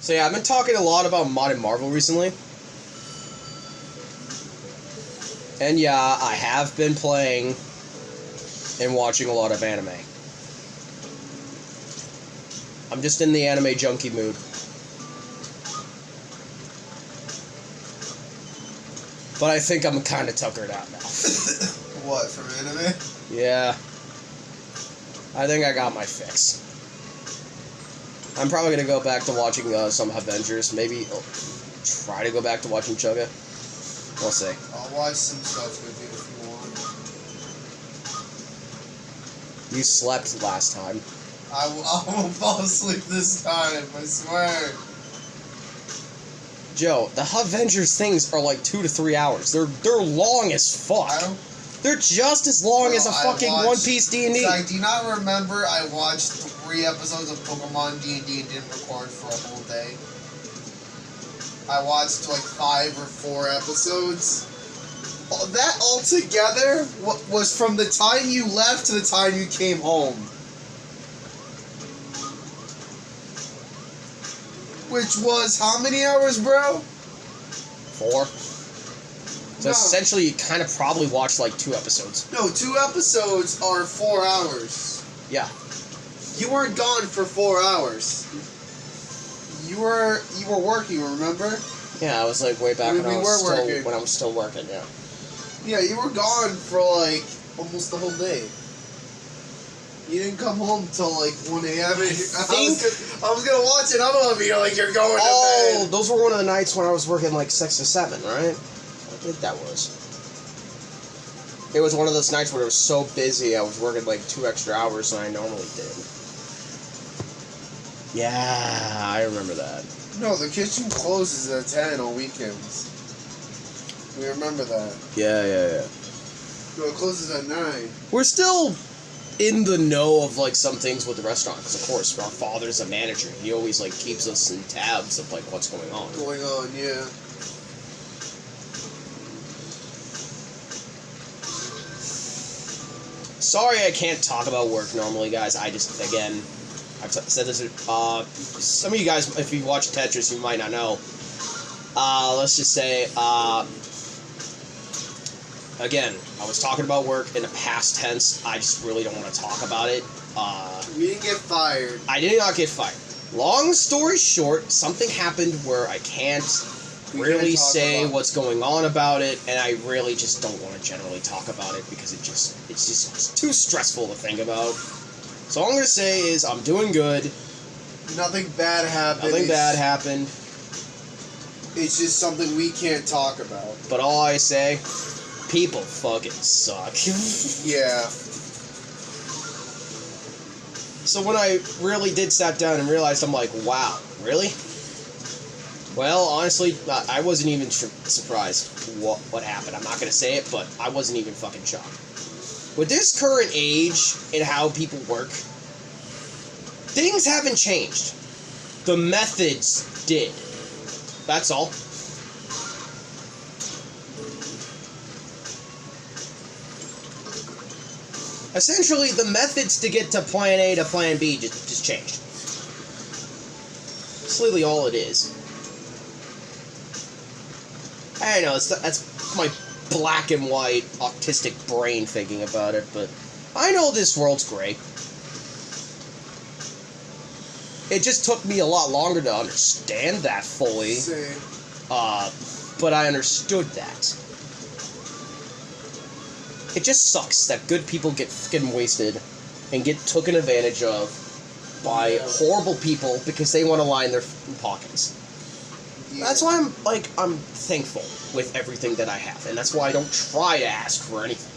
So yeah, I've been talking a lot about Mod and Marvel recently. And yeah, I have been playing and watching a lot of anime. I'm just in the anime junkie mood. But I think I'm kind of tuckered out now. What, from anime? Yeah. I think I got my fix. I'm probably going to go back to watching some Avengers. Maybe I'll try to go back to watching Chugga. We'll see. I'll watch some stuff with you if you want. You slept last time. I won't fall asleep this time, I swear. Joe, the Avengers things are like 2 to 3 hours. They're long as fuck. They're just as long as a fucking One Piece D&D. Zach, do you not remember I watched 3 episodes of Pokemon D&D and didn't record for a whole day? I watched like 5 or 4 episodes. That altogether was from the time you left to the time you came home. Which was how many hours, bro? 4. So No. essentially, you kind of probably watched like 2 episodes. No, 2 episodes are 4 hours. Yeah. You weren't gone for 4 hours. You were working, remember? Yeah, I was like way back when I was still working. Yeah. Yeah, you were gone for like almost the whole day. You didn't come home till like 1 a.m. I was gonna watch another video like you're going to bed. Those were one of the nights when I was working like 6 or 7, right? I think that was. It was one of those nights where it was so busy I was working like 2 extra hours than I normally did. Yeah, I remember that. No, the kitchen closes at 10 on weekends. We remember that. Yeah. No, it closes at 9. We're still in the know of like some things with the restaurant because of course our father's a manager. He always like keeps us in tabs of like what's going on. Yeah. Sorry I can't talk about work normally, guys. I just, again, I've said this, some of you guys, if you watch Tetris, you might not know. Let's just say, again, I was talking about work in the past tense. I just really don't want to talk about it. We didn't get fired. I did not get fired. Long story short, something happened where I can't really say what's going on about it, and I really just don't want to generally talk about it because it's just too stressful to think about. So all I'm going to say is I'm doing good. Nothing bad happened. It's just something we can't talk about. But all I say, people fucking suck. Yeah. So when I really did sat down and realized, I'm like, wow, really? Well, honestly, I wasn't even surprised what happened. I'm not going to say it, but I wasn't even fucking shocked. With this current age and how people work, things haven't changed. The methods did. That's all. Essentially, the methods to get to plan A to plan B just changed. That's literally all it is. I don't know, that's my black and white autistic brain thinking about it, but I know this world's great. It just took me a lot longer to understand that fully. Same. But I understood that. It just sucks that good people get fucking wasted and get taken advantage of by horrible people because they want to line their pockets. Yeah. That's why I'm thankful with everything that I have, and that's why I don't try to ask for anything.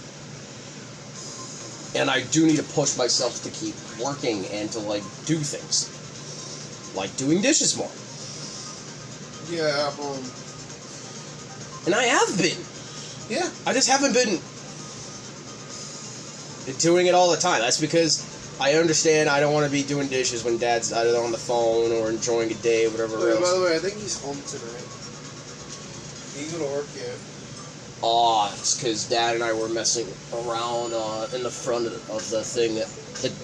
And I do need to push myself to keep working and to do things, like doing dishes more. Yeah. And I have been. Yeah. I just haven't been doing it all the time. That's because I understand I don't want to be doing dishes when Dad's either on the phone or enjoying a day or whatever else. By the way, I think he's home tonight. He ain't gonna work yet. Aw, it's because Dad and I were messing around in the front of the thing that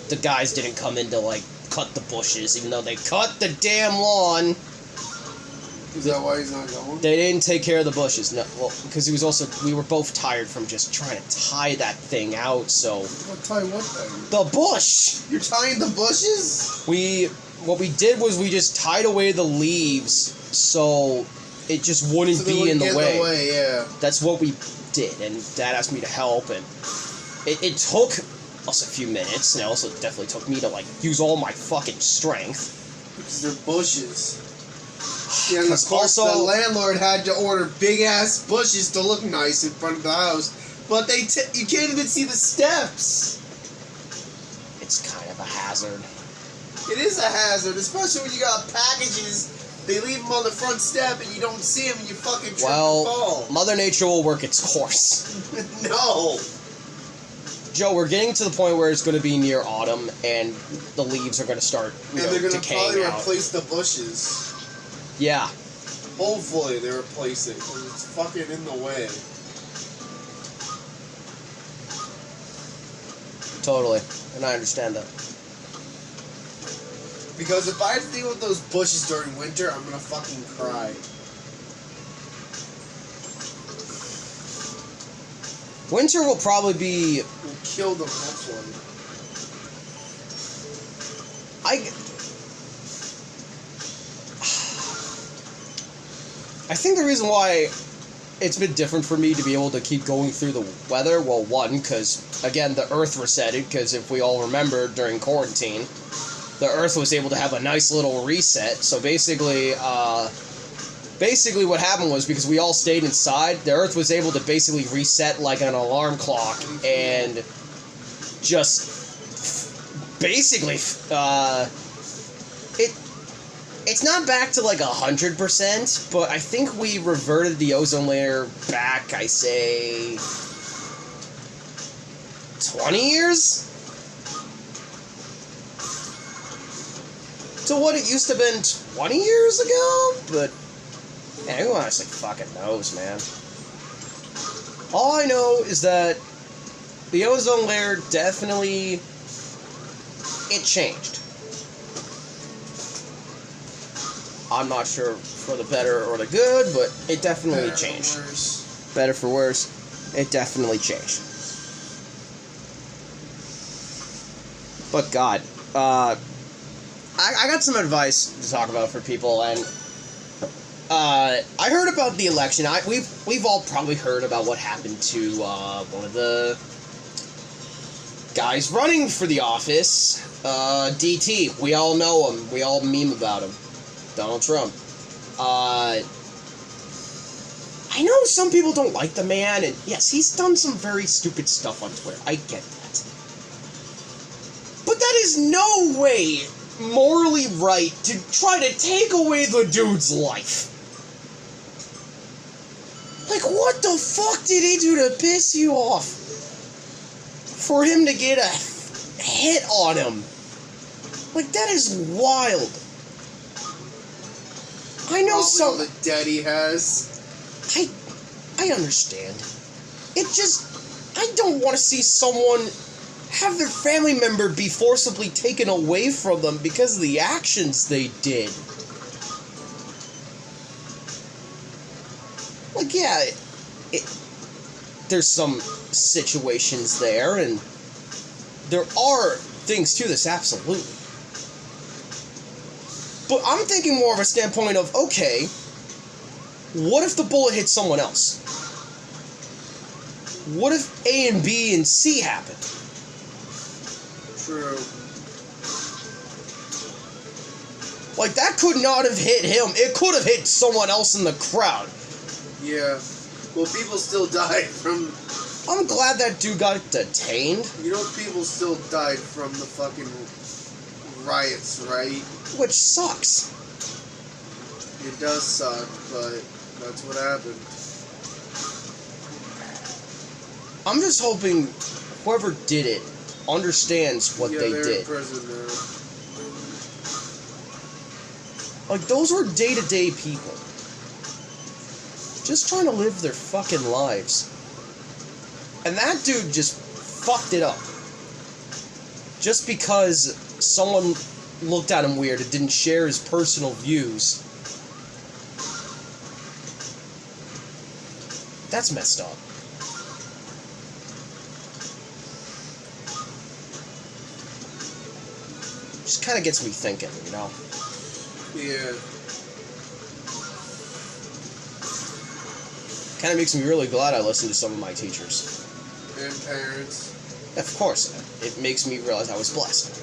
the guys didn't come in to cut the bushes, even though they cut the damn lawn. Is that why he's not going? They didn't take care of the bushes. No, well, because we were both tired from just trying to tie that thing out. So. Tie what thing? The bush. You're tying the bushes? What we did was we just tied away the leaves so it just wouldn't be in the way. Yeah. That's what we did, and Dad asked me to help, and it took us a few minutes, and it also definitely took me to like use all my fucking strength. Because they're bushes. Yeah, and of course also, the landlord had to order big-ass bushes to look nice in front of the house, but you can't even see the steps. It's kind of a hazard. It is a hazard, especially when you got packages. They leave them on the front step and you don't see them and you fucking trip and fall. Mother Nature will work its course. No. Joe, we're getting to the point where it's going to be near autumn and the leaves are going to start they're going to probably out. replace the bushes. Yeah. Hopefully they replace it, because it's fucking in the way. Totally. And I understand that. Because if I have to deal with those bushes during winter, I'm gonna fucking cry. Winter will probably be... We'll kill them, hopefully. I think the reason why it's been different for me to be able to keep going through the weather, well, one, because, again, the Earth resetted, because if we all remember, during quarantine, the Earth was able to have a nice little reset, so basically what happened was, because we all stayed inside, the Earth was able to basically reset like an alarm clock, and just basically, it's not back to like 100%, but I think we reverted the ozone layer back, I say, 20 years? To what it used to have been 20 years ago? But, man, who honestly fucking knows, man? All I know is that the ozone layer definitely, it changed. I'm not sure for the better or the good, but it definitely changed. Better for worse, it definitely changed. But God, I got some advice to talk about for people, and I heard about the election. We've all probably heard about what happened to one of the guys running for the office, DT. We all know him. We all meme about him. Donald Trump. I know some people don't like the man, and yes, he's done some very stupid stuff on Twitter. I get that. But that is no way morally right to try to take away the dude's life. Like, what the fuck did he do to piss you off? For him to get a hit on him? Like, that is wild. I know some... the debt he has. I understand. It just... I don't want to see someone have their family member be forcibly taken away from them because of the actions they did. Like, yeah, there's some situations there, and there are things to this, absolutely. But I'm thinking more of a standpoint of, okay, what if the bullet hit someone else? What if A and B and C happened? True. Like, that could not have hit him. It could have hit someone else in the crowd. Yeah. Well, people still died from... I'm glad that dude got detained. You know, people still died from the fucking riots, right? Which sucks. It does suck, but that's what happened. I'm just hoping whoever did it understands what they they're did. in prison now. Like, those were day-to-day people. Just trying to live their fucking lives. And that dude just fucked it up. Just because someone looked at him weird and didn't share his personal views. That's messed up. Just kind of gets me thinking, you know? Yeah. Kind of makes me really glad I listened to some of my teachers. And parents. Of course, it makes me realize I was blessed.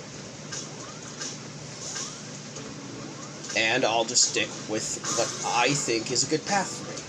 And I'll just stick with what I think is a good path for me.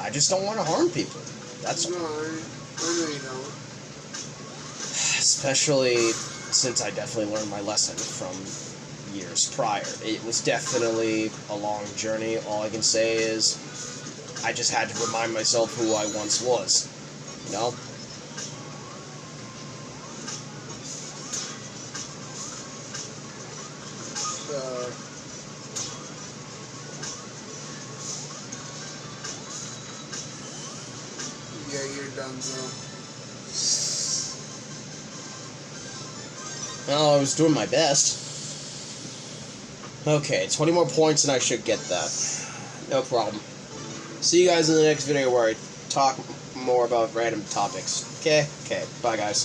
I just don't want to harm people. That's all. No, I know you don't. Especially since I definitely learned my lesson from years prior. It was definitely a long journey. All I can say is I just had to remind myself who I once was. You know? Yeah, you're done, so. Well, I was doing my best. Okay, 20 more points and I should get that. No problem. See you guys in the next video where I talk more about random topics. Okay? Okay, bye guys.